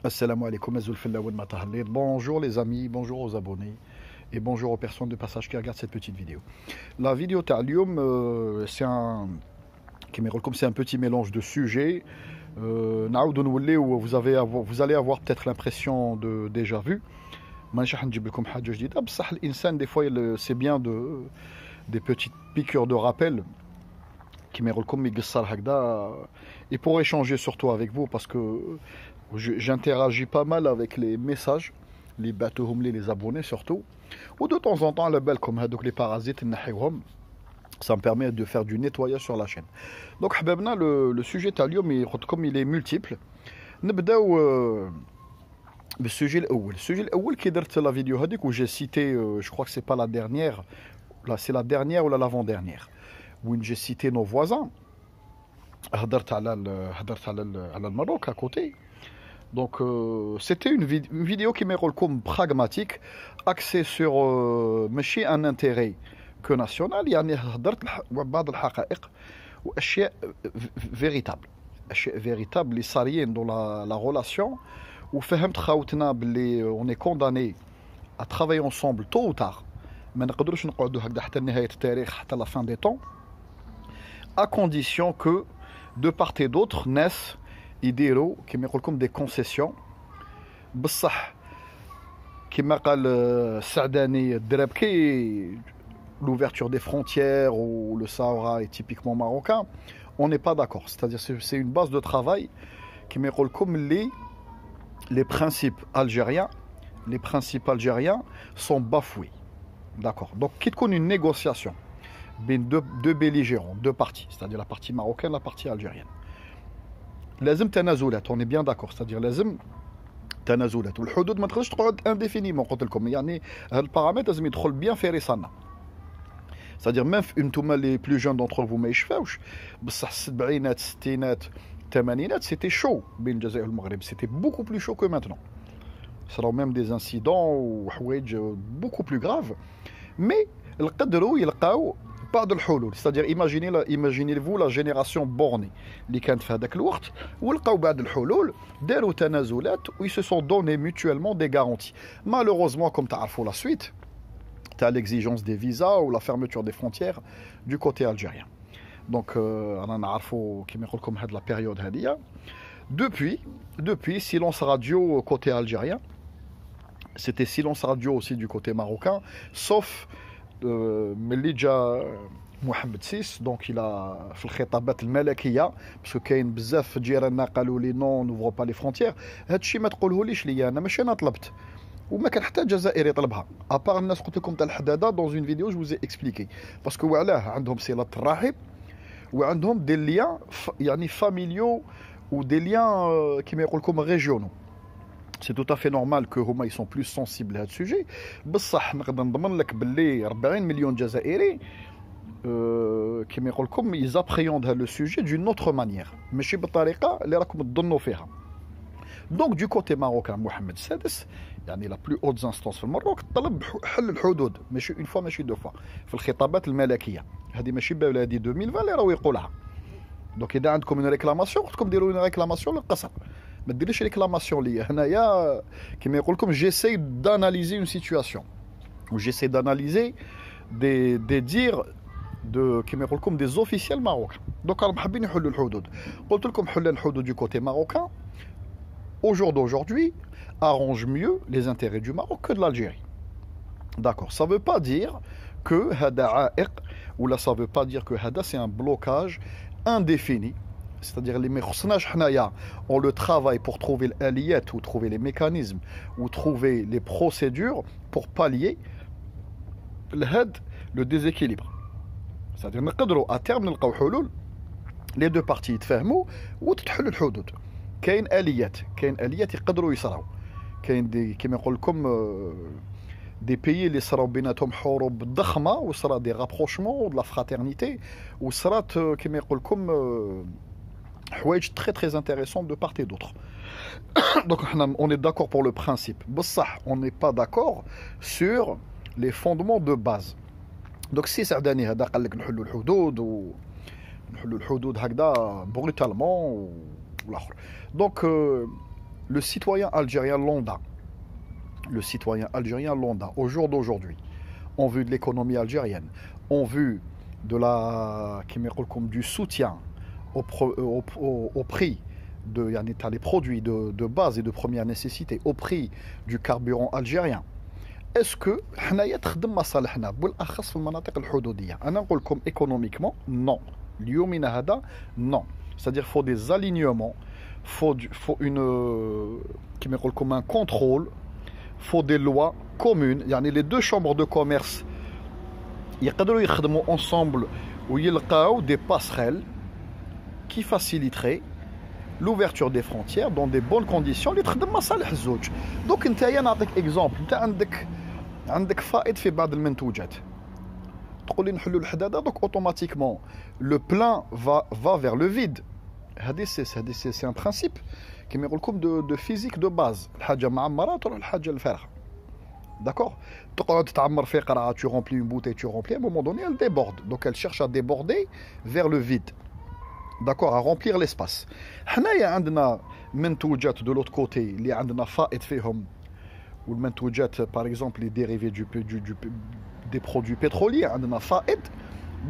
Assalamu alaikum, bonjour les amis, bonjour aux abonnés et bonjour aux personnes de passage qui regardent cette petite vidéo. La vidéo Talium, c'est un petit mélange de sujets. Où vous allez avoir peut-être l'impression de déjà vu. Des fois, c'est bien des petites piqûres de rappel et pour échanger surtout avec vous parce que j'interagis pas mal avec les messages, les abonnés surtout, ou de temps en temps la belle comme les parasites, ça me permet de faire du nettoyage sur la chaîne. Donc le sujet Talium comme il est multiple. نبداو بالسجل الأول كي درت la vidéo هذيك où j'ai cité je crois que c'est pas la dernière, là c'est la dernière ou l'avant-dernière où j'ai cité nos voisins. هدرت على Maroc à côté. Donc c'était une vidéo qui m'est comme pragmatique, axée sur ماشي un intérêt que national, يعني هدرت بعض الحقائق واشياء véritable اللي صاريين dans la relation وفهمت خاوتنا باللي on est condamné à travailler ensemble tôt ou tard. ما نقدروش نقعدوا هكذا حتى نهاية التاريخ حتى la fin des temps, à condition que de part et d'autre naissent يديروا كما يقول لكم des concessions. بصح كما قال السعداني الدراب كي l'ouverture des frontières ou le Sahara est typiquement marocain, on n'est pas d'accord. C'est-à-dire c'est une base de travail qui me rôle comme les principes algériens sont bafoués. D'accord. Donc quitte qu'on une négociation deux belligérants, deux parties, c'est-à-dire la partie marocaine, la partie algérienne. لازم تنازلات, on est bien d'accord, c'est-à-dire لازم تنازلات والحدود ما تقدرش تقعد indéfiniment. قلت لكم يعني هذا البارامتر لازم يدخل bien في رصاننا. C'est-à-dire même انتوما les plus jeunes d'entre vous ما يشفاوش بصح السبعينات الستينات الثمانينات c'était chaud بين الجزائر والمغرب, c'était beaucoup plus chaud que maintenant. Ça a même des incidents ou حوايج beaucoup plus graves, mais القدروا يلقاو بعض الحلول. C'est-à-dire imaginez-vous la génération bornée اللي كانت في هذاك الوقت ولقاو بعض الحلول, داروا تنازلات و ils se sont donné mutuellement des garanties. Malheureusement, comme تعرفوا la suite, t'as l'exigence des visas ou la fermeture des frontières du côté algérien. Donc انا نعرفوا كيما يقول لكم هاد la période هذه. Depuis silence radio côté algérien, c'était silence radio aussi du côté marocain, sauf ملي جا محمد سيس. دونك الى في الخطابات الملكيه باسكو كاين بزاف جيراننا قالوا لي نون نوفرو با لي فرونتيير. هذا الشيء ما تقولهوليش ليا انا, ماشي انا طلبت وما كان حتى جزائري يطلبها ابار الناس قلت لكم تاع الحداده دون اون فيديو جو زي اكسبليكي باسكو علاه عندهم صله الرحم وعندهم دي ليان يعني فاميليو ou des liens qui me comme régionaux. C'est tout à fait normal que ils sont plus sensibles à ce sujet. بصح نقدر نضمن لك باللي 40 مليون جزائري كما يقول لكم ils appréhendent le sujet d'une autre manière, ماشي بالطريقه اللي راكم تظنوا فيها. Donc du côté marocain, محمد السادس يعني la plus haute instance في المروك طلب حل الحدود, ماشي une fois ماشي deux fois, في الخطابات الملكيه. هذه ماشي بلادي 2020 اللي راهو يقولها. دونك اذا عندكم اون ريكلاماسيون قلت لكم ديروا اون ريكلاماسيون للقصر, ما ديريش ريكلاماسيون ليا هنايا. كيما يقول لكم جيساي داناليزي اون سيتوياسيون و جيساي داناليزي دي دير دو كيما يقول لكم دي زوفيسيال ماروكان. دونك راهم حابين يحلوا الحدود. قلت لكم حل الحدود دو كوتي ماروكان au jour d'aujourd'hui arrange mieux les intérêts du Maroc que de l'Algérie. D'accord, ça veut pas dire que هذا عائق ولا ça veut pas dire que هذا c'est un blocage indéfini. C'est-à-dire les خصناش حنايا on le travaille pour trouver l'aliyat ou trouver les mécanismes ou trouver les procédures pour pallier le déséquilibre. C'est-à-dire نقدروا à terme نلقاو حلول les deux parties يتفاهموا وتتحل الحدود. كاين اليات يقدروا يصراو. كاين دي كيما نقول لكم دي بيي اللي صراو بيناتهم حروب ضخمه وصرا دي رابروشمون دو لا فراترنيتي وصرات كيما يقول لكم حوايج très très intéressant de part et d'autre. Donc on est d'accord pour le principe. بصح on n'est pas d'accord sur les fondements de base. Donc si سعداني هذا قال لك نحلوا الحدود هكذا brutalement والاخر. Donc le citoyen algérien lambda, au jour d'aujourd'hui, en vue de l'économie algérienne, en vue de du soutien au prix de les produits de base et de première nécessité, au prix du carburant algérien. Est-ce que حنايا تخدم مصالحنا بالاخص في المناطق الحدوديه؟ انا نقول لكم économiquement non. اليومنا هذا non. C'est-à-dire faut des alignements, faut une كما يقول لكم un contrôle, faut des lois communes. يعني les deux chambres de commerce يقدروا يخدموا ensemble ويلقاو des passerelles qui faciliteraient l'ouverture des frontières dans des bonnes conditions اللي تخدم مصالح الزوج. دوك نتايا نعطيك اكزومبل، انت عندك فائض في بعض المنتوجات، تقول لي نحلوا الحداده، دوك اوتوماتيكمون لو بلان va vers le vide. هذه سي ان برانسيب كيما يقول لكم دو فيزيك دو باز. الحاجه معمره تروح الحاجه الفارغه. D'accord. تقعد تعمر في قرعه، tu remplis une bouteille, tu remplis, à un moment donné elle déborde, donc elle cherche à déborder vers le vide. D'accord, à remplir l'espace. حنايا عندنا منتوجات de l'autre côté اللي عندنا فائض فيهم، والمنتوجات par exemple les dérivés des produits pétroliers عندنا فائض.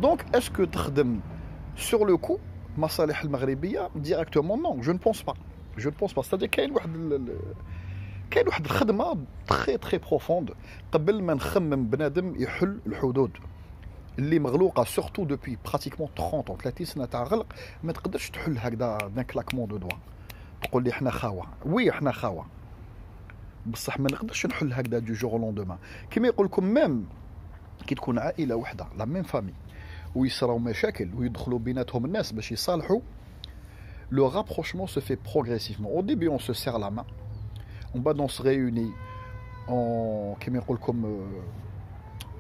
Donc est-ce que تخدم sur le coup مصالح المغربيه directement? Non, je ne pense pas. C'est-à-dire كاين واحد الخدمه très profonde قبل ما نخمم بنادم يحل الحدود اللي مغلوقه سورتو دوبي براتيكمون 30 سنه تاع غلق. ما تقدرش تحل هكذا دان كلاكمون دو دوا تقول لي حنا خاوه. وي حنا خاوه، بصح ما نقدرش نحل هكذا دو جور لوندومان. كيما يقول لكم ميم كي تكون عائله وحده لا ميم فامي ويصراو مشاكل ويدخلوا بيناتهم الناس باش يصالحوا، لو رابروشمون سو في بروغريسيفمون. او ديبي اون سو سير لا مان، on va on se réunit en كيما يقول لكم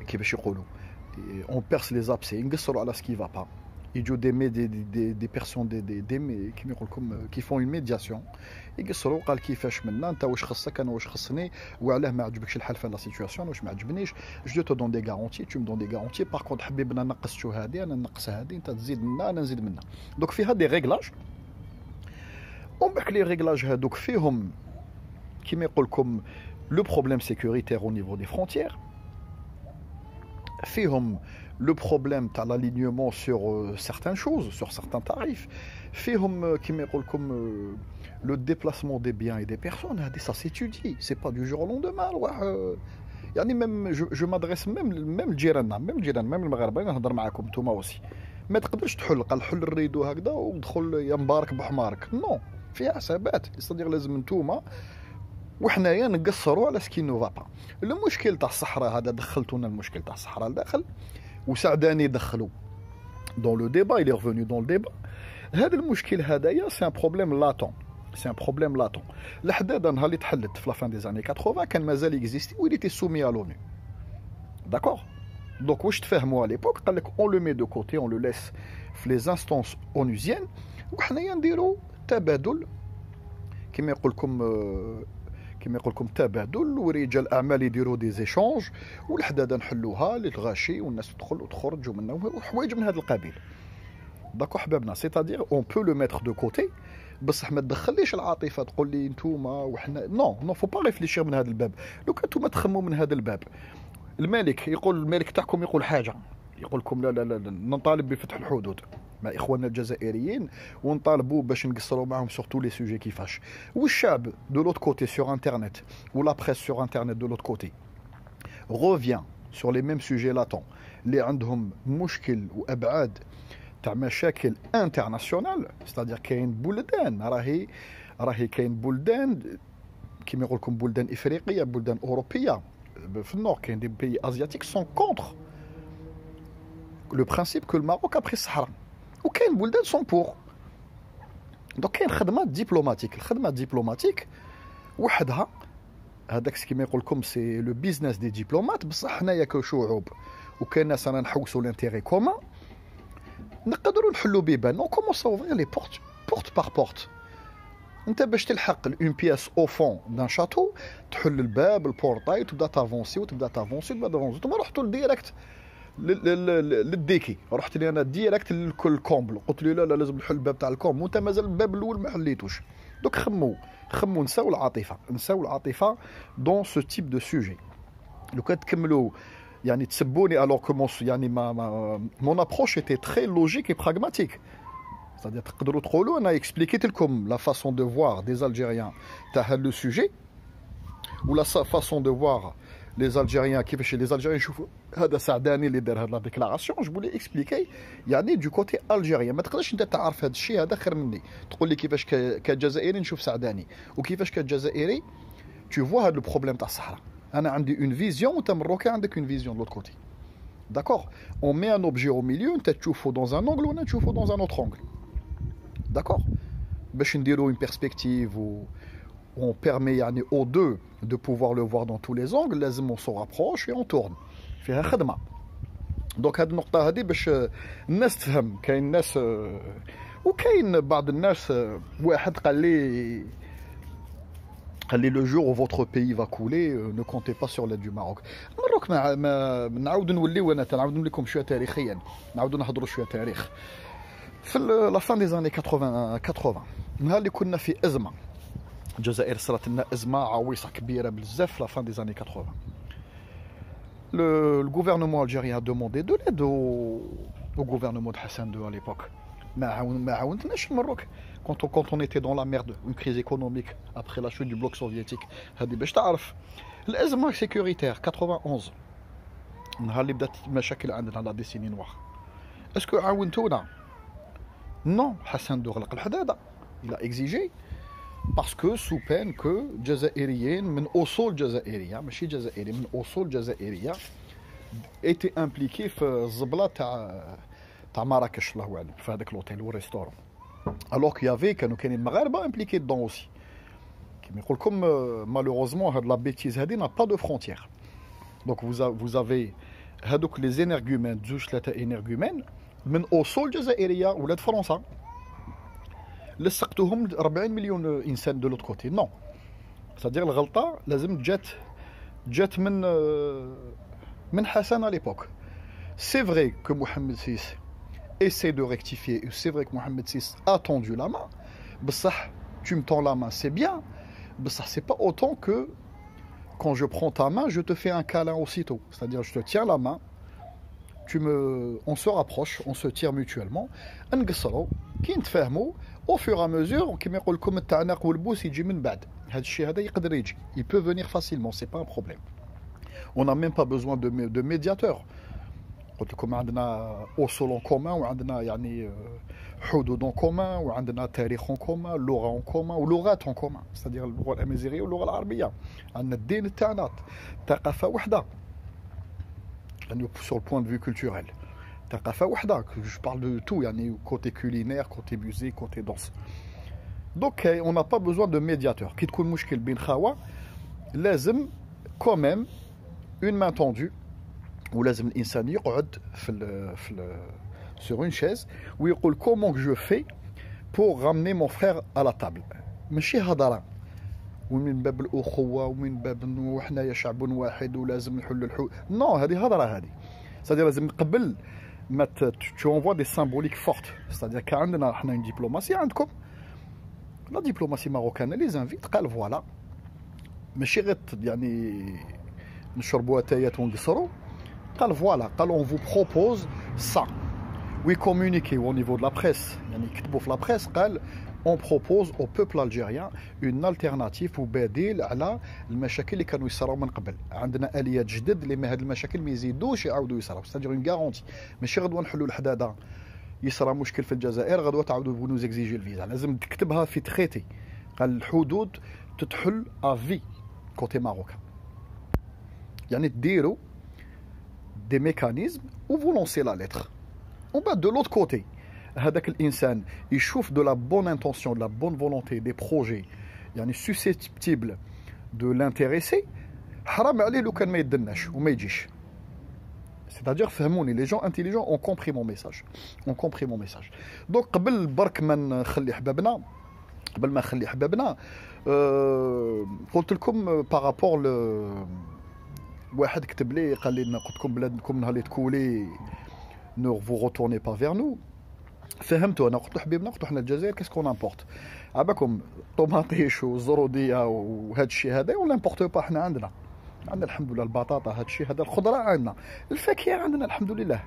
كيفاش يقولوا on perce les abcès، نقصروا على ce qui va pas. يجوا des personnes كيما يقول لكم qui font une médiation، يقصروا قال كيفاش منا انت واش خصك انا واش خصني وعلاه ما عجبكش الحال في لا سيتوياسيون واش ما عجبنيش. جو تو دون دي غارونتي، تو دون دي غارونتي، باغ كونت حبيبنا نقصتو هذه انا نقص هذه، انت تزيد منا انا نزيد منا. دونك فيها دي ريغلاج، ومن بعد لي ريغلاج هذوك فيهم كيما يقول لكم لو بروبليم سيكوريتير او نيفو دي فرونتيير، فيهم لو بروبليم تاع l'alignement sur certaines choses, sur certains tarifs، فيهم كيما يقول لكم لو ديبلاسمون دي بيان اي دي بيرسون. هذه سا سيتودي، سي با دو جور او لوندومان. يعني ميم جو مادريس ميم الجيران، ميم المغاربه نهضر معاكم نتوما اوسي. ما تقدرش تحل قال حل الريدو هكذا ودخل يا مبارك بحمارك، نو فيها حسابات. يصدق لازم نتوما وحنايا نقصروا على سكي نو فابا. المشكل تاع الصحراء هذا دخلتونا المشكل تاع الصحراء لداخل، وسعداني دخلوا دون لو ديبا، il est revenu dans le débat. هذا المشكل هذايا سي ان بروبليم لاتون، الحداده نهار اللي تحلت في لا فان دي زاني 80 كان مازال اكزيستي و il était soumis à l'ONU. D'accord. Donc واش تفاهموا على ليبوك قال لك on le met de côté, on le laisse في les instances onusiennes، وحنايا نديروا تبادل كما يقول لكم تبادل، ورجال الاعمال يديروا دي زيشونج، والحداده نحلوها للغاشي والناس تدخل وتخرج ومنها وحوايج من هذا القبيل. داكو حبابنا، سيتادير اون بو لو ميتر دو كوتي، بصح ما تدخليش العاطفه تقول لي نتوما وحنا نو فو با ريفليشير من هذا الباب. لو كان نتوما تخموا من هذا الباب، الملك تاعكم يقول حاجه، يقول لكم لا نطالب بفتح الحدود مع اخواننا الجزائريين، ونطالبوا باش نقصروا معهم sur tous les sujets كيفاش. والشعب دو لوت كوتي sur internet ou la presse sur internet de l'autre côté revient sur les mêmes sujets latents اللي عندهم مشكل وابعاد تاع مشاكل انترناسيونال. c'est-à-dire كاين بلدان راهي كاين بلدان كيما يقول لكم بلدان افريقيه، بلدان اوروبيه في النور، كاين دي بي ازياتيك سون كونتر le principe que le Maroc a pris الصحراء، وكاين بلدان سون بور. دونك كاين خدمات ديبلوماتيك وحدها، هذاك كيما يقول لكم سي لو بيزنس دي ديبلومات. بصح حنايا كشعوب وكاين ناس رانا نحوسوا لانتيغي كومان، نقدروا نحلوا بيبان. نو كومونس اوفرير لي بورت بار بورت. انت باش تلحق اون بياس او فون دان شاتو، تحل الباب البورطاي وتبدا تافونسي ثم رحتوا ديريكت للديكي. رحت لي انا ديريكت للكل كومبل، قلت لي لا لازم نحل الباب تاع الكوم، وانت مازال الباب الاول ما حليتوش. Donc خمو نساو العاطفه dans ce type de sujet. لو كان تكملوا يعني تسبوني alors que يعني mon approche était très logique et pragmatique. C'est-à-dire تقدروا تقولوا انا expliqué لكم la façon de voir des Algériens تاع le sujet ou la façon de voir les Algériens كيفاش les Algériens يشوفوا هذا سعداني اللي دار هذه لا ديكلاراسيون. جو بولي اكسبليكي يعني دو كوتي الجيريان. ما تقدرش انت تعرف هذا الشيء هذا خير مني تقول لي كيفاش كجزائري نشوف سعداني وكيفاش كجزائري tu vois هذا البروبليم تاع الصحراء. انا عندي اون فيزيون وانت مروكي عندك اون فيزيون لوط كوتي. D'accord, on met un objet au milieu, انت تشوفه dans un angle وانا نشوفه dans un autre angle. D'accord, باش نديرو une perspective ou on permet يعني aux deux de pouvoir le voir dans tous les angles. لازم on se rapproche et on tourne. فيها خدمه. دونك هذه النقطه هذه باش الناس تفهم. كاين ناس وكاين بعض الناس واحد قال لي le jour où votre pays va couler ne comptez pas sur l'aide du Maroc. المروك ما نعاودوا نوليو انا تنعاودوا لكم شويه تاريخيا نعاودوا نهضروا شويه تاريخ. في لا فان دي زاني 80 نهار اللي كنا في ازمه الجزائر صارت لنا ازمه عويصه كبيره بزاف في لا فان دي زاني 80. Le gouvernement algérien a demandé de l'aide au gouvernement de Hassan II à l'époque. Quand on était dans la merde, une crise économique après la chute du bloc soviétique. هذه باش تعرف الأزمة sécuritaire 91 نهار اللي بدات المشاكل عندنا لا ديسيني نوار. اسكو عاونتونا؟ نو. حسن II غلق الحداده. il a exigé parce que sous peine que جزائريين من أصول جزائرية ماشي جزائري من أصول جزائرية était impliqué في الزبلة تاع مراكش الله اعلم في هذاك لوتيل والريستورون. alors qu'il y avait كانوا كاينين مغاربه impliqués dedans aussi. كيما يقول لكم malheureusement هاد لا بيتيز هادي n'a pas de frontières. donc vous avez هادوك لي زينرغومين زوج ثلاثه انرغومين من أصول جزائرية ولاد فرنسا لصقتوهم 40 مليون انسان دو لوت كوتي. نو صدير الغلطه لازم جات من حسن à l'époque. C'est vrai que Mohamed VI essaie de rectifier, c'est vrai que Mohamed VI a tendu la main. بصح tu me tends la main, c'est bien. بصح c'est pas autant que quand je prends ta main, je te fais un câlin aussitôt. C'est-à-dire je te tiens la main, on se rapproche, on se tire mutuellement. نقصروا كي نتفاهموا au fur et à mesure كيما يقول لكم التعناق والبوس يجي من بعد. هذا الشيء هذا يقدر يجي. Il peut venir facilement, c'est pas un problème. On n'a même pas besoin de médiateur. قلت لكم عندنا أصول en commun وعندنا يعني حدود en commun وعندنا تاريخ en commun لغة en commun ولغات en commun. c'est-à-dire اللغة الأمازيغية واللغة العربية. عندنا الدين تاعنا ثقافة وحدة. يعني sur le point de vue culturel. ثقافة وحدة. Je parle de tout يعني côté culinaire, côté musée, côté danse. Donc on n'a pas besoin de médiateur. كي تكون مشكل بين خاوة لازم quand même une main tendue ولازم الانسان يقعد sur une chaise ويقول comment que je fais pour ramener mon frère à la table. ماشي هضره ومن باب الاخوه ومن باب انه حنايا شعب واحد ولازم نحل الحلول. نو هذه هضره هذه. c'est-à-dire لازم قبل ما tu envoies des symboliques fortes. c'est-à-dire كعندنا حنا une diplomatie عندكم لا diplomatie marocaine les invite قال فوالا ماشي غير يعني نشربوا اتايات ونقصروا. قال فوالا قال on vous propose ça. Oui communiquer au niveau de la presse يعني يكتبوا في la presse قال on propose au peuple algérien une alternative وبديل على المشاكل اللي كانوا يصراو من قبل. عندنا اليات جدد اللي هاد المشاكل ما يزيدوش يعاودوا يصراو. c'est-à-dire une garantie ماشي غدوه نحلوا الحداده يصرى مشكل في الجزائر غدوه تعاودوا بونو زيكزيجي الفيزا. لازم تكتبها في تريتي. قال الحدود تتحل افي كوتي ماروكان. يعني تديروا des mécanismes où vous lancez la lettre. On va de l'autre côté. هذاك الإنسان يشوف de la bonne intention, de la bonne volonté, des projets يعني susceptibles de l'intéresser. حرام عليه لو كان ما يدناش وما يجيش. C'est-à-dire فهموني les gens intelligents ont compris mon message. Ont compris mon message. Donc قبل برك ما نخلي حبابنا قبل ما نخلي حبابنا قلت لكم بارابور واحد كتب لي قال لي قلت لكم بلادكم نهار اللي تكولي نو فو روتورني با فير نو. فهمتوا انا قلت له حبيبنا قلت له حنا الجزائر كاسكون امبورت عباكم طوماطيش وزروديه وهذا الشيء هذا ولا نبورت با حنا عندنا الحمد لله البطاطا هذا الشيء هذا الخضره عندنا الفاكهه عندنا الحمد لله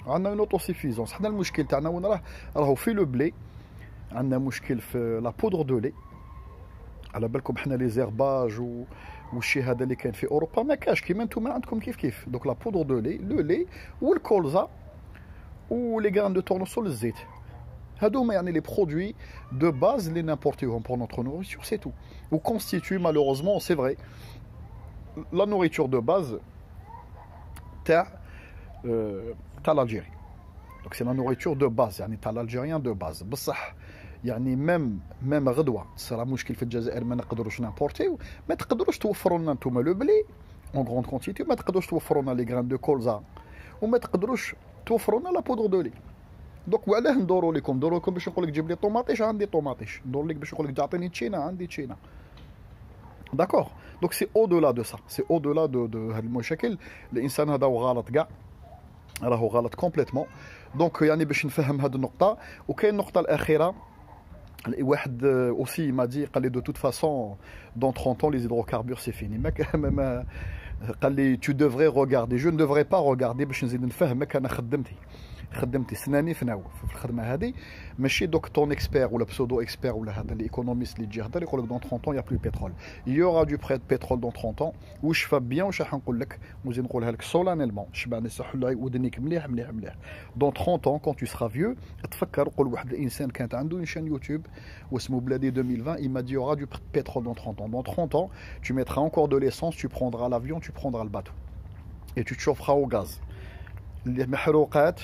عندنا اون اوتوسيفيزونس. حنا المشكل تاعنا وين راهو في لو بلي عندنا مشكل في لا بودر دو لي. على بالكم حنا لي زيرباج والشيء هذا اللي كاين في اوروبا ما كاش كيما نتوما عندكم كيف دوك لا بودر دو لي لو لي والكولزا ولي غران دو تورنسول الزيت هادوما يعني لي برودوي دو باز اللي نامبورتيوهم بور نوتر نوريتور سي تو و كونستيتوي مالوروزمون سي فري لا نوريتور دو باز تاع l'Algérie. Donc c'est la nourriture de base يعني تاع l'Algérien de base. بصح يعني ميم غدوه صرا مشكل في الجزائر ما نقدروش نامبورتيو، ما تقدروش توفروا لنا نتوما لو بلي اون غروند كونتيتي، ما تقدروش توفروا لنا لي غران دو كولزا، وما تقدروش توفروا لنا لا بودر دو لي. دوك وعلاه ندوروا لكم باش نقول لك جيب لي طوماطيش عندي طوماطيش، ندور لك باش نقول لك تعطيني تشينا عندي تشينا. داكور دونك سي او دولا دو سا، سي او دولا دو هاد المشاكل. الانسان هذا غلط كاع، راهو غلط كومبليتمون. دونك يعني باش نفهم هاد النقطه. وكاين النقطه الاخيره واحد اوسي ما دي قال لي دو توت فاسون دون 30 ans les hydrocarbures c'est fini. ما قال لي tu devrais regarder je ne devrais pas regarder باش نزيد نفهمك. انا خدمتي سناني في الخدمه هذه، ماشي دوك طون اكسبير ولا بسودو اكسبير ولا هذا اللي ايكونوميست اللي يجي يهضر يقول لك دون 30 ans يا بلو بترول، يورا دو بترول دون 30 ans. واش فا بيان واش راح نقول لك نزيد نقولها لك سولانيلمون شبعني صح ودنيك مليح مليح مليح. دون 30 ans كون تو سرا فيو تفكر قول واحد الانسان كانت عنده اون شان يوتيوب واسمه بلادي 2020 il m'a dit يورا دو بترول دون 30 ans. Dans 30 ans tu mettras encore de l'essence, tu prendras l'avion, tu prendras le bateau et tu te chaufferas au gaz. المحروقات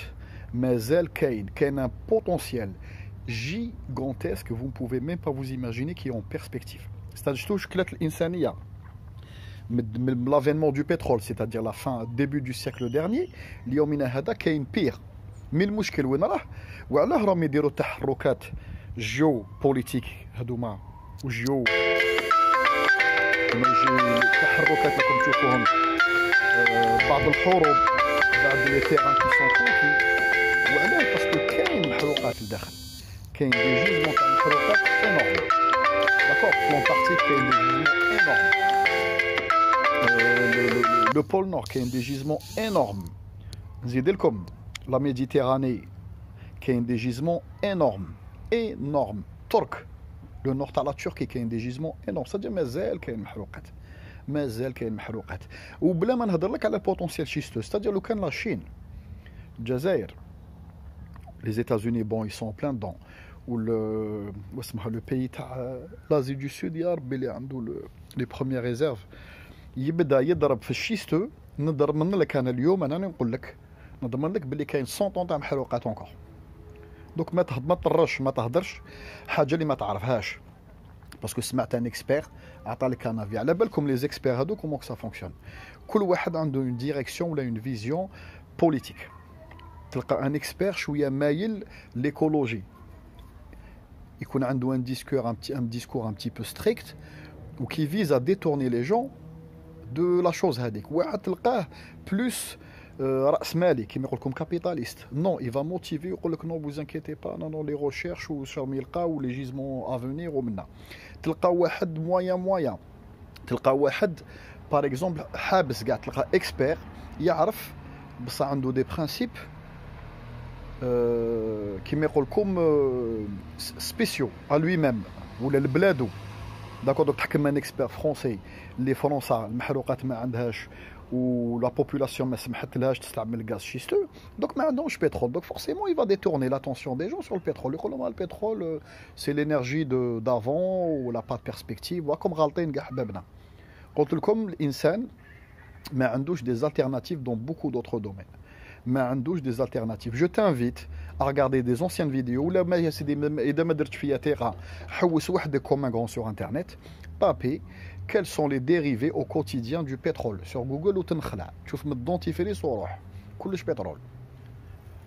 مازال كاين un potentiel gigantesque, vous ne pouvez même pas vous imaginer, qui est en perspective. C'est-à-dire que شكلت الإنسانية من l'avènement du pétrole, c'est-à-dire la fin début du siècle dernier اليومنا هذا كاين pire. من المشكل وين وعلاه راهم يديروا تحركات جيو بوليتيك هذوما وجيو تحركات راكم تشوفوهم بعض الحروب بعد لي تيران كي سون كونكي. وعلاه باسكو كاين محروقات لداخل، كاين دي جيزمون تاع محروقات انورم. داكور في لونتاركتيك كاين دي جيزمون انورم، لو بول نور كاين دي جيزمون انورم. نزيد لكم لا ميديتيراني كاين دي جيزمون انورم. ترك لو نور تاع لا تركي كاين دي جيزمون انورم. صدق مازال كاين محروقات وبلا ما نهضر لك على بوتونسيال شيستو. ستادير لو كان لا شين الجزائر les États-Unis bon ils sont en plein dedans ou le pays تاع l'Asie du Sud يا ربي اللي عنده les premières réserves يبدا يضرب في الشيستو. نضمن لك انا اليوم انا نقول لك نضمن لك باللي كاين 100 طون تاع محروقات اونكور. دوك ما تطرش ما تهدرش حاجه اللي ما تعرفهاش باسكو سمعت ان اكسبير عطى لك ان افي. على بالكم لي زيكسبير هادو كومون سا فونكسيون، كل واحد عنده اون ديريكسيون ولا اون فيزيون بوليتيك. تلقى ان اكسبير شويه مايل ليكولوجي، يكون عنده ان ديسكور ان بتي بو ستريكت و كي فيز ا ديتورني لي جون دو لا شوز هذيك. واحد تلقاه بلوس راس مالي كيما يقول لكم كابيتاليست. نو اي فا موتيفي يقول لك نو فوز انكيتي با نو لي ريشيرش وشراهم يلقاو لي جيزمون افونير ومنا. تلقى واحد مويان تلقى واحد باغ اكزومبل حابس كاع، تلقى اكسبير يعرف بصح عنده دي برانسيب كيما يقول لكم سبيسيو ا لوي ميم ولا لبلادو. داكور دوك تحكم ان اكسبير فرونسي اللي فرنسا المحروقات ما عندهاش ولا بوبولاسيون ما سمحت لهاش تستعمل الغاز شيستو، دوك ما عندهمش بترول. دوك فورسيمون يفا ديتورني لاتونسيون دي جون سور البترول. يقول لهم البترول سي لينيرجي دافون ولا با بيرسبكتيف. وراكم غالطين كاع حبابنا. قلت لكم الانسان ما عندوش دي زالتيرناتيف دون بوكو دوطخ دومين، ما عندوش دي زالتيرناتيف. جو تانفيت ا ريغاردي دي زونسيان فيديو ولا ما يا سيدي اذا ما درتش فيا تيغا حوس وحدك كوم ان غران سور انترنت طابي quels sont les dérivés au quotidien du pétrole sur Google وتنخلع تشوف من الدونتيفريس وروح كلش بترول.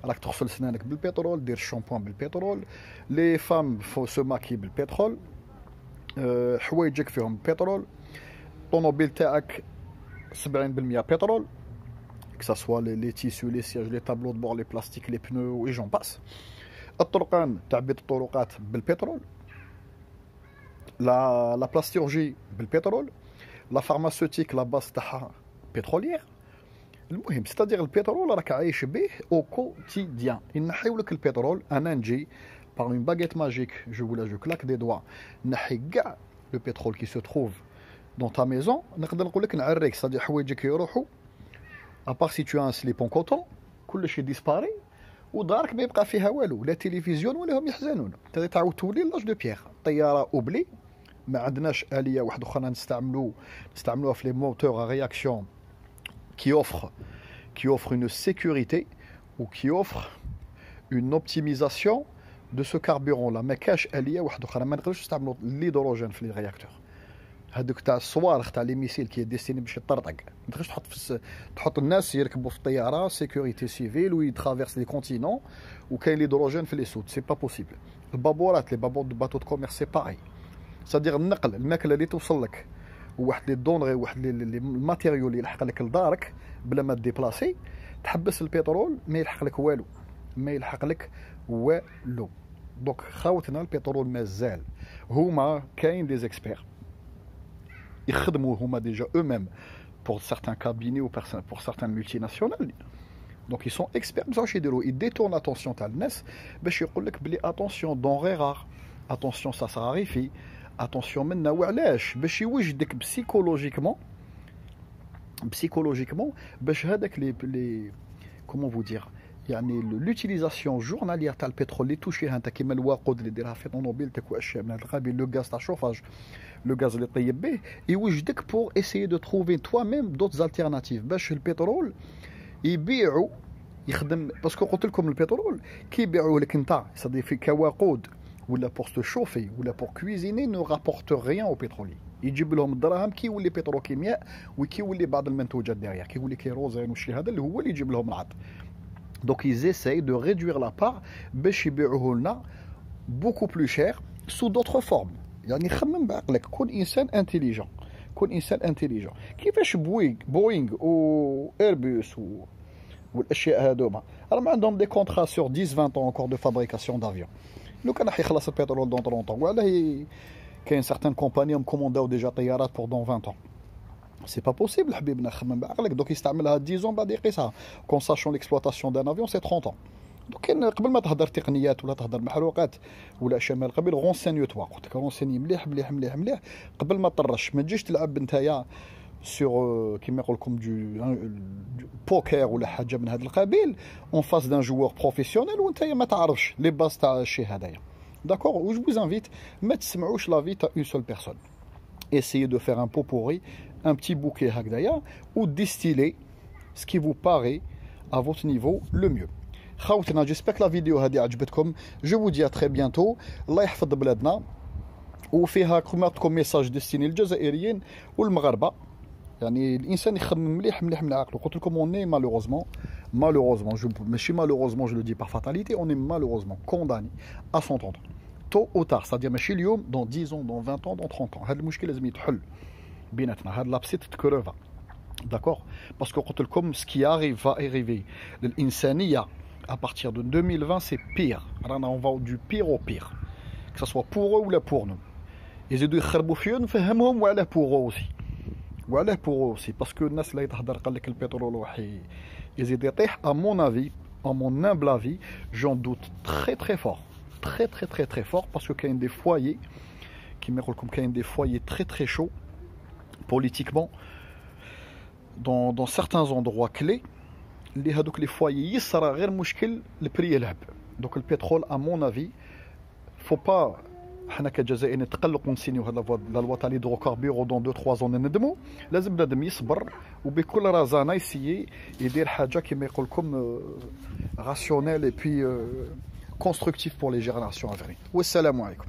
راك تغسل سنانك بالبترول، دير الشامبوان بالبترول، لي فام فو سو ماكي بالبترول، حوايجك فيهم بترول، الطوموبيل تاعك 70% بترول que ça soit les tissus, les sièges, les tableaux de bord, les plastiques, les pneus et j'en passe. الطرقان تعبية الطرقات بالبترول. la plasturgie بالبترول, la pharmaceutique la base تاعها pétrolière. المهم c'est-à-dire البترول راك عايش به au quotidien. ينحيو لك البترول, انا نجي par une baguette magique, je claque des doigts, نحي كاع le pétrole qui se trouve dans ta maison, نقدر نقول لك نعريك, c'est-à-dire حوايجك يروحوا, à part si tu as un slip en coton, كلشي ديسباري, ودارك ما يبقى فيها والو, لا تلفزيون ولا هم يحزنون. انت تعاود تولي لاج دو بيير, طياره اوبلي, ما عندناش اليه واحده اخرى نستعملوها في لي موتور ا رياكسيون qui offre une sécurité ou qui offre une optimisation de ce carburant là. ما كاش اليه واحده اخرى, ما نقدروش نستعملوا الهيدروجين في لي رياكتور هذوك تاع الصواريخ تاع لي ميسيل كي ديستيني باش يطرطق. ما تقدرش تحط الناس يركبوا في الطياره سيكوريتي سيفيل ويترافيرس لي كونتينون وكاين الهيدروجين في لي سود, سي با بوسيبل. البابورات, لي بابور دو باتو دو كوميرس سي باغي, سادير النقل, الماكله اللي توصل لك وواحد لي دونغي, واحد لي الماتيريو اللي يلحق لك لدارك بلا ما ديبلاسي, تحبس البترول ما يلحق لك والو, ما يلحق لك والو. دونك خاوتنا البترول مازال هما كاين دي زيكسبير يخدموا هما déjà eux-mêmes pour certains cabinets ou pour certaines multinationales. Donc ils sont experts باش يديروا, ils détournent l'attention تاع الناس باش يقول لك بلي attention denrées rares, attention ça se raréfie, attention منا. وعلاش؟ باش يوجدك psychologiquement باش هذاك لي comment vous dire, يعني l'utilisation journalière تاع البترول اللي توشيها انت كيما الوقود اللي ديرها في طوموبيلتك واشياء من هذا القبيل, لو غاز تاع شوفاج, لو غاز اللي طيب به, يوجدك بور اسيي دو تروفي توا ميم دوت التيرناتيف باش البترول يبيعوا يخدم. باسكو قلت لكم البترول كيبيعوه لك انت صدي في كوقود ولا بور تو شوفي ولا بور كويزيني, نو رابورت ريان او بترولي, يجيب لهم الدراهم كيولي بتروكيمياء وكيولي بعض المنتوجات ديالها, كيولي كيروزين وشي هذا اللي هو اللي يجيب لهم العط. Donc ils essayent de réduire la part باش يبيعوه لنا beaucoup plus cher sous d'autres formes. يعني خمم بعقلك, كون انسان انتيليجون, كون انسان انتيليجون. كيفاش بوينغ و ايربوس والاشياء هذوما راهم عندهم دي كونترا سور 10 20 ans encore de fabrication d'avions. لو كان راح يخلص البترول دون 30 ans, وعلاه كاين certaines compagnies هم كومونداو ديجا طيارات pour dans 20 ans. سي با بوسيبل حبيبنا, خمم بعقلك. دوك يستعملها 10 ans بعد يقيسها, كون ساشون ليكسبلوطاسيون دان افيون سي 30 ans. دوك كاين قبل ما تهضر تقنيات ولا تهضر محروقات ولا اشياء من القبيل, غونسينيو توا, قلت لك غونسيني مليح قبل ما تطرش. ما تجيش تلعب نتايا سور كيما يقول لكم دو بوكر ولا حاجه من هذا القبيل اون فاس دان جوور بروفيسيونيل وانتايا ما تعرفش لي باز تاع الشيء هذايا. داكور, و جو انفيت ما تسمعوش لا في تاع اون سول بيرسون. Essayez de faire un pot pourri, un petit bouquet hakdaya, ou distiller ce qui vous paraît à votre niveau le mieux. Khawtna, j'espère que la vidéo hadi ajbetkom. Je vous dis à très bientôt. Allah yahfad bladna. وفيها كما تكون ميساج ديستيني للجزائريين والمغاربه. يعني الانسان يخمم مليح من عقله. قلت لكم on est malheureusement, ماشي malheureusement je le dis par fatalité, on est malheureusement condamné à s'entendre tôt ou tard, c'est-à-dire ماشي اليوم, dans 10 ans, dans 20 ans, dans 30 ans. هذا المشكل لازم يتحل بيناتنا, هذا لابسيت تكروفا. داكور, باسكو قلت لكم ce qui arrive va arriver للانسانيه à partir de 2020 c'est pire. رانا on va du pire au pire, que ça soit pour eux ou là pour nous. يزيدوا يخربوا فينا نفهمهم, وعلاه pour eux aussi, parce que الناس اللي تهضر قال لك البترول وحي يزيد يطيح. à mon humble avis, j'en doute très fort, très fort, parce que كاين des foyers qui يقول لكم كاين des foyers très chauds politiquement dans certains endroits clés اللي هذوك les foyers يصرى غير مشكل البري يلعب. donc البترول à mon avis faut pas حنا كجزائريين نتقلقوا نسينيو هذا لا لوا تاع ليدروكاربور دون 2 3 ندموا. لازم بنادم يصبر وبكل رزانه يسيي يدير حاجه كما يقول لكم راسيونيل اي بي كونستركتيف بور لي جينيراسيون افري. والسلام عليكم.